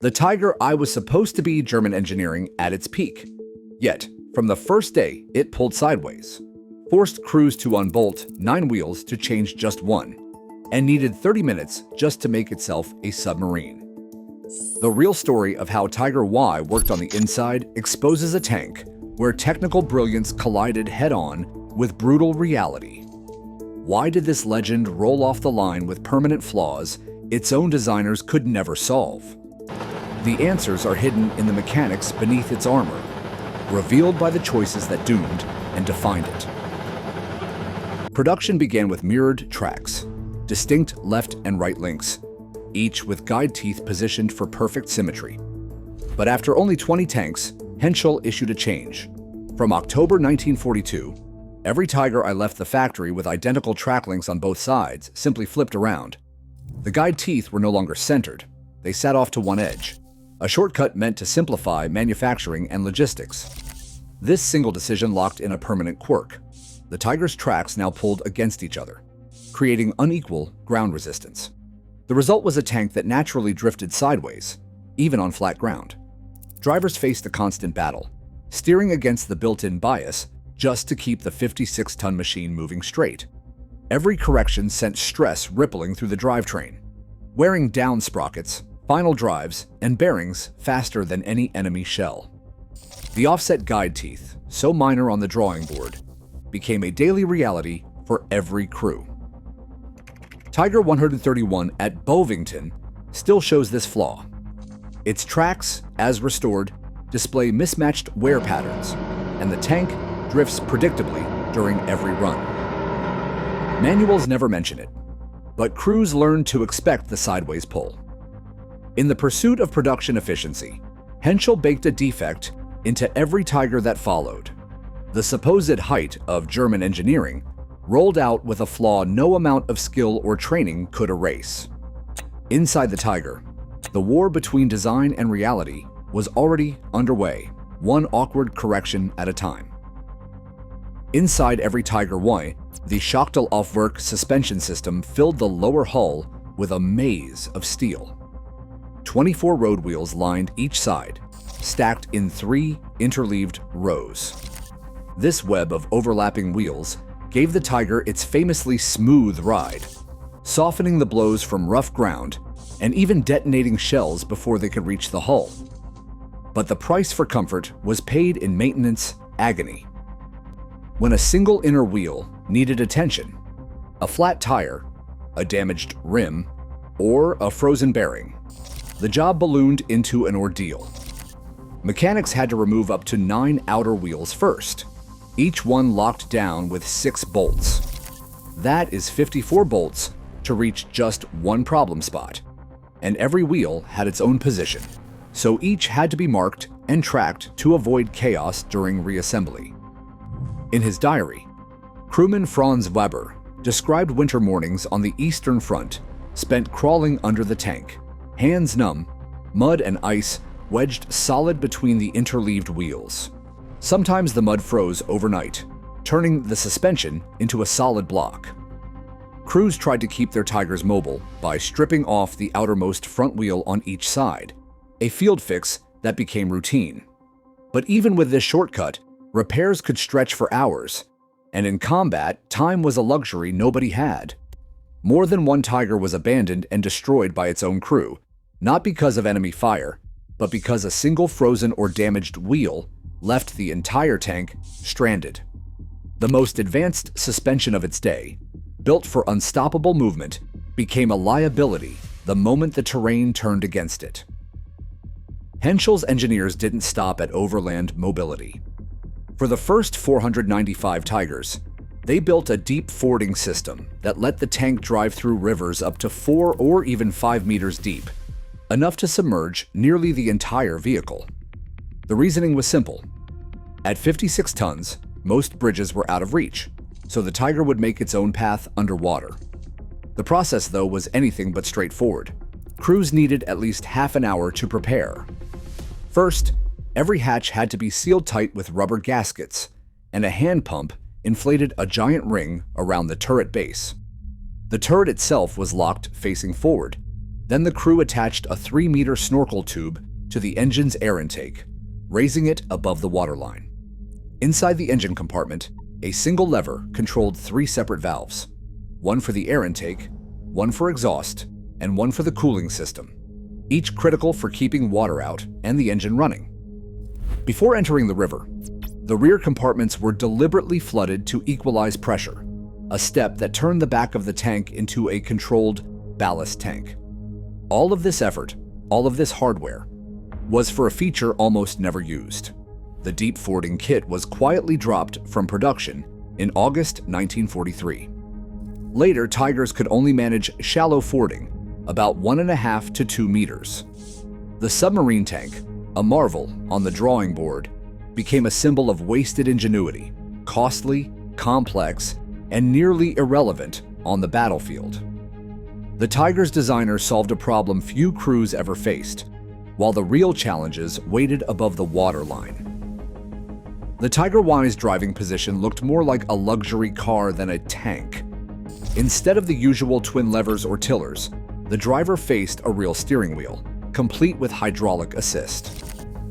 The Tiger I was supposed to be German engineering at its peak. Yet, from the first day, it pulled sideways, forced crews to unbolt 9 wheels to change just one, and needed 30 minutes just to make itself a submarine. The real story of how Tiger WWII worked on the inside exposes a tank where technical brilliance collided head-on with brutal reality. Why did this legend roll off the line with permanent flaws its own designers could never solve? The answers are hidden in the mechanics beneath its armor, revealed by the choices that doomed and defined it. Production began with mirrored tracks, distinct left and right links, each with guide teeth positioned for perfect symmetry. But after only 20 tanks, Henschel issued a change. From October 1942, every Tiger I left the factory with identical track links on both sides simply flipped around. The guide teeth were no longer centered. They sat off to one edge, a shortcut meant to simplify manufacturing and logistics. This single decision locked in a permanent quirk. The Tiger's tracks now pulled against each other, creating unequal ground resistance. The result was a tank that naturally drifted sideways, even on flat ground. Drivers faced a constant battle, steering against the built-in bias just to keep the 56-ton machine moving straight. Every correction sent stress rippling through the drivetrain, wearing down sprockets, final drives, and bearings faster than any enemy shell. The offset guide teeth, so minor on the drawing board, became a daily reality for every crew. Tiger 131 at Bovington still shows this flaw. Its tracks, as restored, display mismatched wear patterns, and the tank drifts predictably during every run. Manuals never mention it, but crews learn to expect the sideways pull. In the pursuit of production efficiency, Henschel baked a defect into every Tiger that followed. The supposed height of German engineering rolled out with a flaw no amount of skill or training could erase. Inside the Tiger, the war between design and reality was already underway, one awkward correction at a time. Inside every Tiger WWII, the Schachtel-Aufwerk suspension system filled the lower hull with a maze of steel. 24 road wheels lined each side, stacked in 3 interleaved rows. This web of overlapping wheels gave the Tiger its famously smooth ride, softening the blows from rough ground and even detonating shells before they could reach the hull. But the price for comfort was paid in maintenance agony. When a single inner wheel needed attention, a flat tire, a damaged rim, or a frozen bearing, the job ballooned into an ordeal. Mechanics had to remove up to 9 outer wheels first, each one locked down with 6 bolts. That is 54 bolts to reach just one problem spot, and every wheel had its own position, so each had to be marked and tracked to avoid chaos during reassembly. In his diary, crewman Franz Weber described winter mornings on the Eastern Front spent crawling under the tank, hands numb, mud and ice wedged solid between the interleaved wheels. Sometimes the mud froze overnight, turning the suspension into a solid block. Crews tried to keep their Tigers mobile by stripping off the outermost front wheel on each side, a field fix that became routine. But even with this shortcut, repairs could stretch for hours, and in combat, time was a luxury nobody had. More than one Tiger was abandoned and destroyed by its own crew, not because of enemy fire, but because a single frozen or damaged wheel left the entire tank stranded. The most advanced suspension of its day, built for unstoppable movement, became a liability the moment the terrain turned against it. Henschel's engineers didn't stop at overland mobility. For the first 495 Tigers, they built a deep fording system that let the tank drive through rivers up to 4 or even 5 meters deep, enough to submerge nearly the entire vehicle. The reasoning was simple. At 56 tons, most bridges were out of reach, so the Tiger would make its own path underwater. The process, though, was anything but straightforward. Crews needed at least half an hour to prepare. First, every hatch had to be sealed tight with rubber gaskets, and a hand pump inflated a giant ring around the turret base. The turret itself was locked facing forward. Then the crew attached a 3-meter snorkel tube to the engine's air intake, raising it above the waterline. Inside the engine compartment, a single lever controlled 3 separate valves, one for the air intake, one for exhaust, and one for the cooling system, each critical for keeping water out and the engine running. Before entering the river, the rear compartments were deliberately flooded to equalize pressure, a step that turned the back of the tank into a controlled ballast tank. All of this effort, all of this hardware, was for a feature almost never used. The deep fording kit was quietly dropped from production in August 1943. Later, Tigers could only manage shallow fording, about 1.5 to 2 meters. The submarine tank, a marvel on the drawing board, became a symbol of wasted ingenuity, costly, complex, and nearly irrelevant on the battlefield. The Tiger's designer solved a problem few crews ever faced, while the real challenges waited above the waterline. The WWII's driving position looked more like a luxury car than a tank. Instead of the usual twin levers or tillers, the driver faced a real steering wheel, complete with hydraulic assist.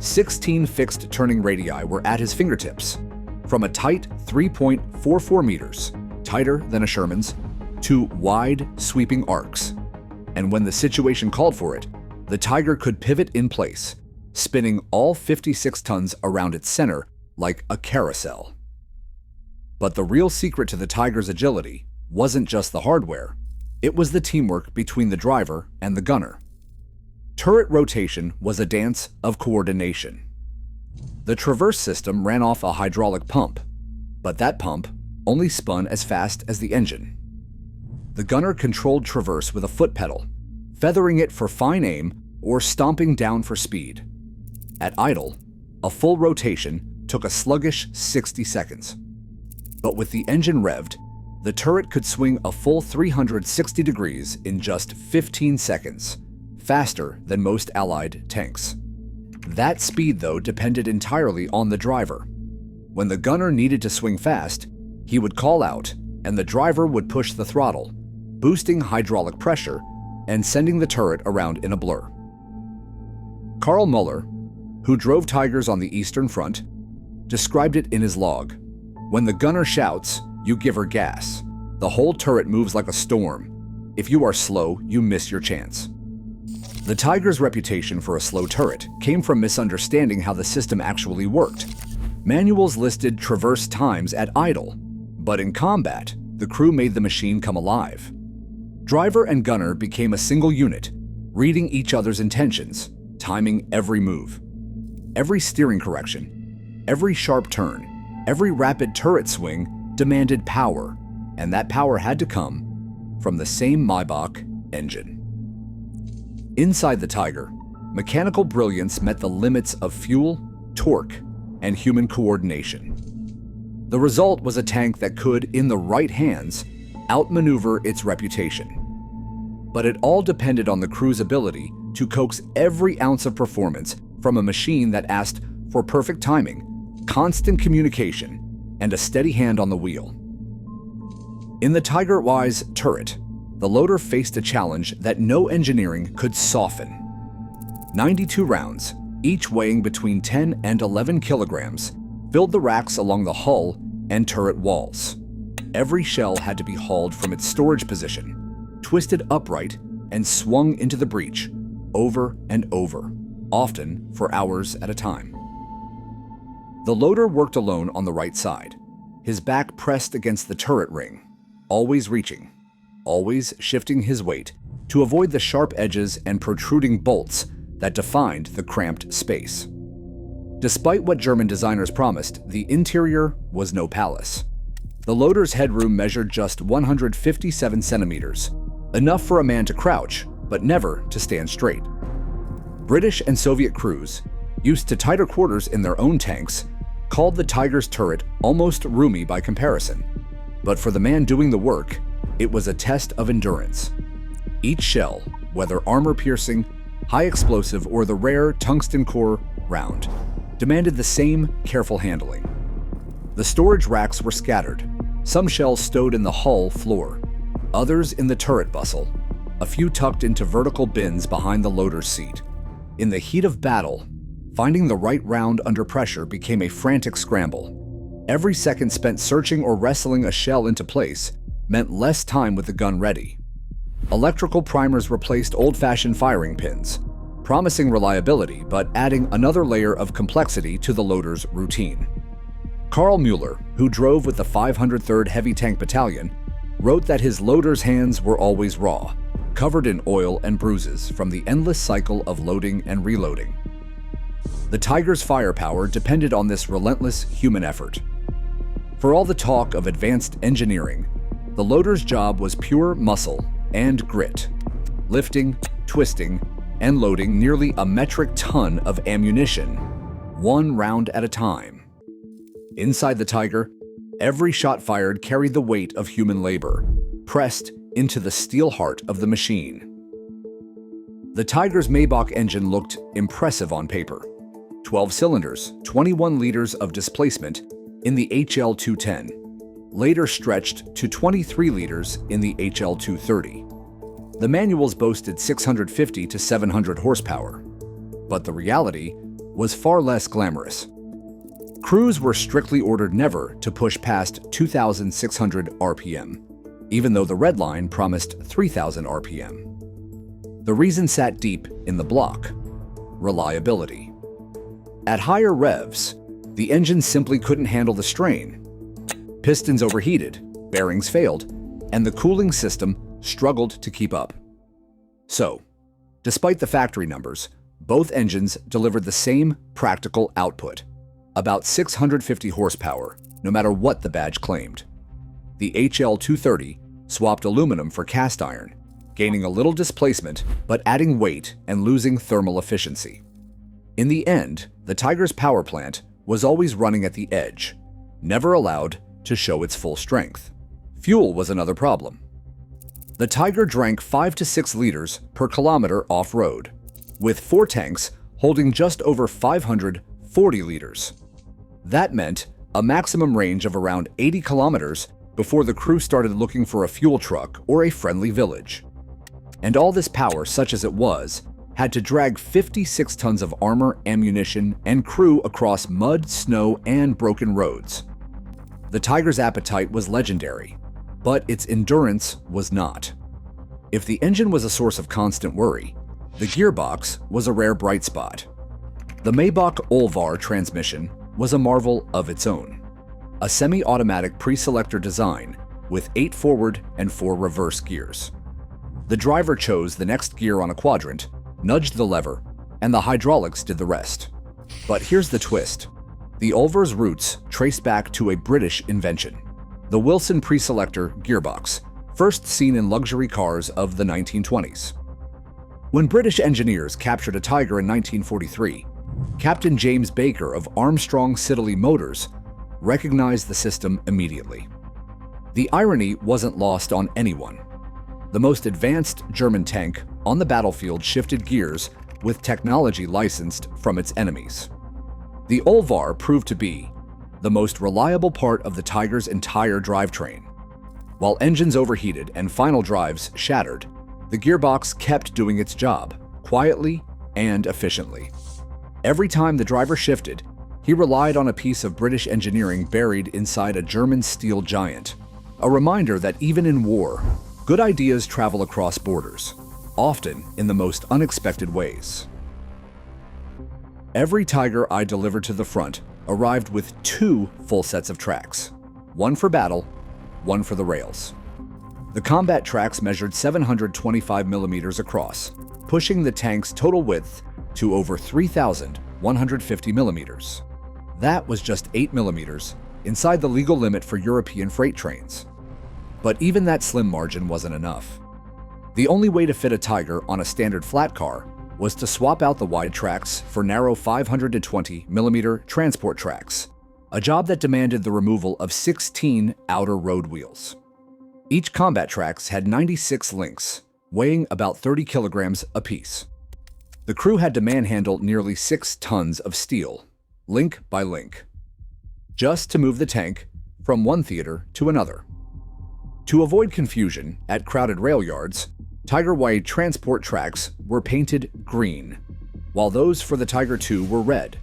16 fixed turning radii were at his fingertips, from a tight 3.44 meters, tighter than a Sherman's, to wide, sweeping arcs. And when the situation called for it, the Tiger could pivot in place, spinning all 56 tons around its center like a carousel. But the real secret to the Tiger's agility wasn't just the hardware, it was the teamwork between the driver and the gunner. Turret rotation was a dance of coordination. The traverse system ran off a hydraulic pump, but that pump only spun as fast as the engine. The gunner controlled traverse with a foot pedal, feathering it for fine aim or stomping down for speed. At idle, a full rotation took a sluggish 60 seconds. But with the engine revved, the turret could swing a full 360 degrees in just 15 seconds, faster than most Allied tanks. That speed, though, depended entirely on the driver. When the gunner needed to swing fast, he would call out, and the driver would push the throttle, boosting hydraulic pressure and sending the turret around in a blur. Carl Muller, who drove Tigers on the Eastern Front, described it in his log. When the gunner shouts, you give her gas. The whole turret moves like a storm. If you are slow, you miss your chance. The Tiger's reputation for a slow turret came from misunderstanding how the system actually worked. Manuals listed traverse times at idle, but in combat, the crew made the machine come alive. Driver and gunner became a single unit, reading each other's intentions, timing every move. Every steering correction, every sharp turn, every rapid turret swing demanded power, and that power had to come from the same Maybach engine. Inside the Tiger, mechanical brilliance met the limits of fuel, torque, and human coordination. The result was a tank that could, in the right hands, outmaneuver its reputation. But it all depended on the crew's ability to coax every ounce of performance from a machine that asked for perfect timing, constant communication, and a steady hand on the wheel. In the WWII's turret, the loader faced a challenge that no engineering could soften. 92 rounds, each weighing between 10 and 11 kilograms, filled the racks along the hull and turret walls. Every shell had to be hauled from its storage position, twisted upright, and swung into the breech, over and over, often for hours at a time. The loader worked alone on the right side, his back pressed against the turret ring, always reaching, always shifting his weight to avoid the sharp edges and protruding bolts that defined the cramped space. Despite what German designers promised, the interior was no palace. The loader's headroom measured just 157 centimeters, enough for a man to crouch, but never to stand straight. British and Soviet crews, used to tighter quarters in their own tanks, called the Tiger's turret almost roomy by comparison. But for the man doing the work, it was a test of endurance. Each shell, whether armor-piercing, high-explosive, or the rare tungsten core round, demanded the same careful handling. The storage racks were scattered, some shells stowed in the hull floor, others in the turret bustle, a few tucked into vertical bins behind the loader's seat. In the heat of battle, finding the right round under pressure became a frantic scramble. Every second spent searching or wrestling a shell into place meant less time with the gun ready. Electrical primers replaced old-fashioned firing pins, promising reliability but adding another layer of complexity to the loader's routine. Carl Mueller, who drove with the 503rd Heavy Tank Battalion, wrote that his loader's hands were always raw, covered in oil and bruises from the endless cycle of loading and reloading. The Tiger's firepower depended on this relentless human effort. For all the talk of advanced engineering, the loader's job was pure muscle and grit, lifting, twisting, and loading nearly a metric ton of ammunition, one round at a time. Inside the Tiger, every shot fired carried the weight of human labor, pressed into the steel heart of the machine. The Tiger's Maybach engine looked impressive on paper. 12 cylinders, 21 liters of displacement in the HL210, later stretched to 23 liters in the HL230. The manuals boasted 650 to 700 horsepower, but the reality was far less glamorous. Crews were strictly ordered never to push past 2,600 RPM, even though the red line promised 3,000 RPM. The reason sat deep in the block: reliability. At higher revs, the engine simply couldn't handle the strain. Pistons overheated, bearings failed, and the cooling system struggled to keep up. So, despite the factory numbers, both engines delivered the same practical output: about 650 horsepower, no matter what the badge claimed. The HL230 swapped aluminum for cast iron, gaining a little displacement but adding weight and losing thermal efficiency. In the end, the Tiger's power plant was always running at the edge, never allowed to show its full strength. Fuel was another problem. The Tiger drank 5 to 6 liters per kilometer off-road, with 4 tanks holding just over 540 liters. That meant a maximum range of around 80 kilometers before the crew started looking for a fuel truck or a friendly village. And all this power, such as it was, had to drag 56 tons of armor, ammunition, and crew across mud, snow, and broken roads. The Tiger's appetite was legendary, but its endurance was not. If the engine was a source of constant worry, the gearbox was a rare bright spot. The Maybach Olvar transmission was a marvel of its own. A semi-automatic pre-selector design with 8 forward and 4 reverse gears. The driver chose the next gear on a quadrant, nudged the lever, and the hydraulics did the rest. But here's the twist. The Olvar's roots trace back to a British invention: the Wilson pre-selector gearbox, first seen in luxury cars of the 1920s. When British engineers captured a Tiger in 1943, Captain James Baker of Armstrong Siddeley Motors recognized the system immediately. The irony wasn't lost on anyone. The most advanced German tank on the battlefield shifted gears with technology licensed from its enemies. The Olvar proved to be the most reliable part of the Tiger's entire drivetrain. While engines overheated and final drives shattered, the gearbox kept doing its job, quietly and efficiently. Every time the driver shifted, he relied on a piece of British engineering buried inside a German steel giant, a reminder that even in war, good ideas travel across borders, often in the most unexpected ways. Every Tiger I delivered to the front arrived with 2 full sets of tracks, one for battle, one for the rails. The combat tracks measured 725 millimeters across, pushing the tank's total width to over 3,150 millimeters. That was just 8 millimeters, inside the legal limit for European freight trains. But even that slim margin wasn't enough. The only way to fit a Tiger on a standard flat car was to swap out the wide tracks for narrow 520 millimeter transport tracks, a job that demanded the removal of 16 outer road wheels. Each combat tracks had 96 links, weighing about 30 kilograms apiece. The crew had to manhandle nearly 6 tons of steel, link by link, just to move the tank from one theater to another. To avoid confusion at crowded rail yards, WWII transport tracks were painted green, while those for the Tiger II were red,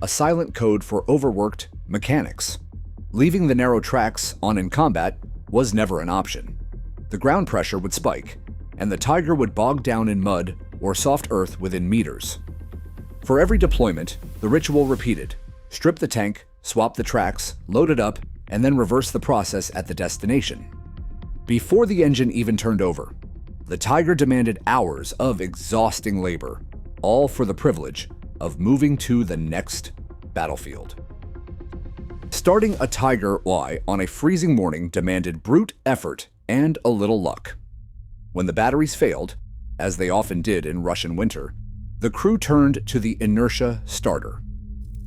a silent code for overworked mechanics. Leaving the narrow tracks on in combat was never an option. The ground pressure would spike, and the Tiger would bog down in mud or soft earth within meters. For every deployment, the ritual repeated: strip the tank, swap the tracks, load it up, and then reverse the process at the destination. Before the engine even turned over, the Tiger demanded hours of exhausting labor, all for the privilege of moving to the next battlefield. Starting a Tiger WWII on a freezing morning demanded brute effort and a little luck. When the batteries failed, as they often did in Russian winter, the crew turned to the inertia starter.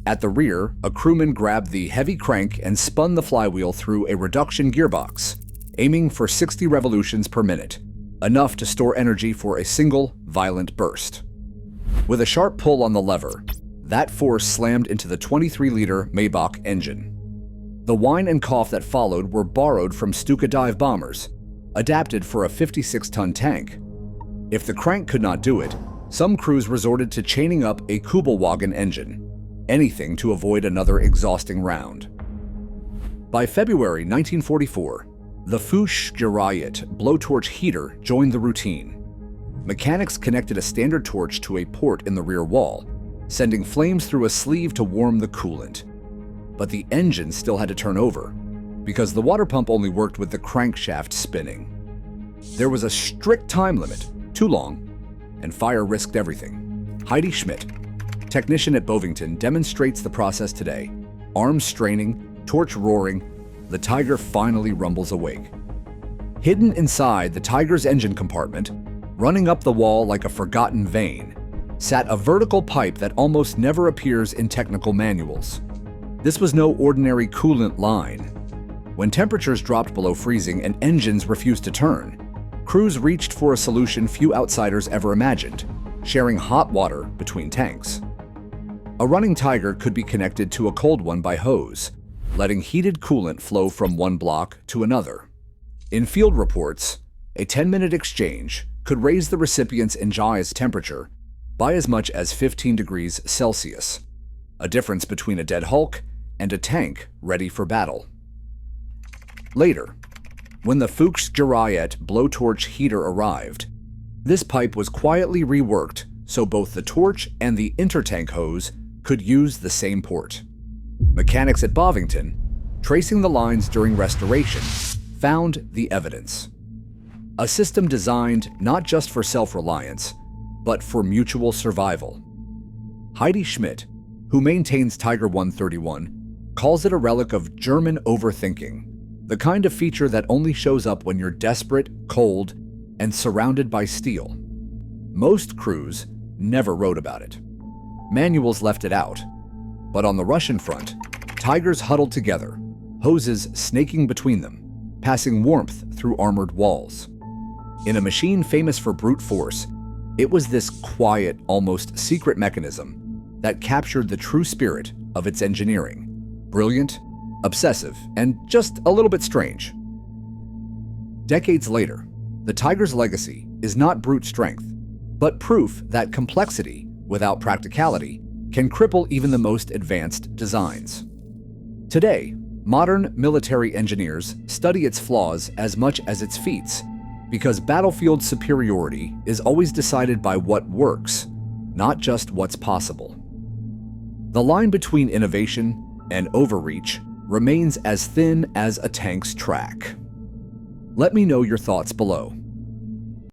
At the rear, a crewman grabbed the heavy crank and spun the flywheel through a reduction gearbox, aiming for 60 revolutions per minute, enough to store energy for a single violent burst. With a sharp pull on the lever, that force slammed into the 23-liter Maybach engine. The whine and cough that followed were borrowed from Stuka dive bombers, adapted for a 56-ton tank. If the crank could not do it, some crews resorted to chaining up a Kubelwagen engine, anything to avoid another exhausting round. By February 1944, the WWII blowtorch heater joined the routine. Mechanics connected a standard torch to a port in the rear wall, sending flames through a sleeve to warm the coolant. But the engine still had to turn over, because the water pump only worked with the crankshaft spinning. There was a strict time limit, too long, and fire risked everything. Heidi Schmidt, technician at Bovington, demonstrates the process today. Arms straining, torch roaring, the Tiger finally rumbles awake. Hidden inside the Tiger's engine compartment, running up the wall like a forgotten vein, sat a vertical pipe that almost never appears in technical manuals. This was no ordinary coolant line. When temperatures dropped below freezing and engines refused to turn, crews reached for a solution few outsiders ever imagined: sharing hot water between tanks. A running Tiger could be connected to a cold one by hose, letting heated coolant flow from one block to another. In field reports, a 10-minute exchange could raise the recipient's engine's temperature by as much as 15 degrees Celsius, a difference between a dead Hulk and a tank ready for battle. Later, when the WWII blowtorch heater arrived, this pipe was quietly reworked so both the torch and the intertank hose could use the same port. Mechanics at Bovington, tracing the lines during restoration, found the evidence. A system designed not just for self-reliance, but for mutual survival. Heidi Schmidt, who maintains Tiger 131, calls it a relic of German overthinking, the kind of feature that only shows up when you're desperate, cold, and surrounded by steel. Most crews never wrote about it. Manuals left it out. But on the Russian front, Tigers huddled together, hoses snaking between them, passing warmth through armored walls. In a machine famous for brute force, it was this quiet, almost secret mechanism that captured the true spirit of its engineering: brilliant, obsessive, and just a little bit strange. Decades later, the Tiger's legacy is not brute strength, but proof that complexity without practicality can cripple even the most advanced designs. Today, modern military engineers study its flaws as much as its feats, because battlefield superiority is always decided by what works, not just what's possible. The line between innovation and overreach remains as thin as a tank's track. Let me know your thoughts below.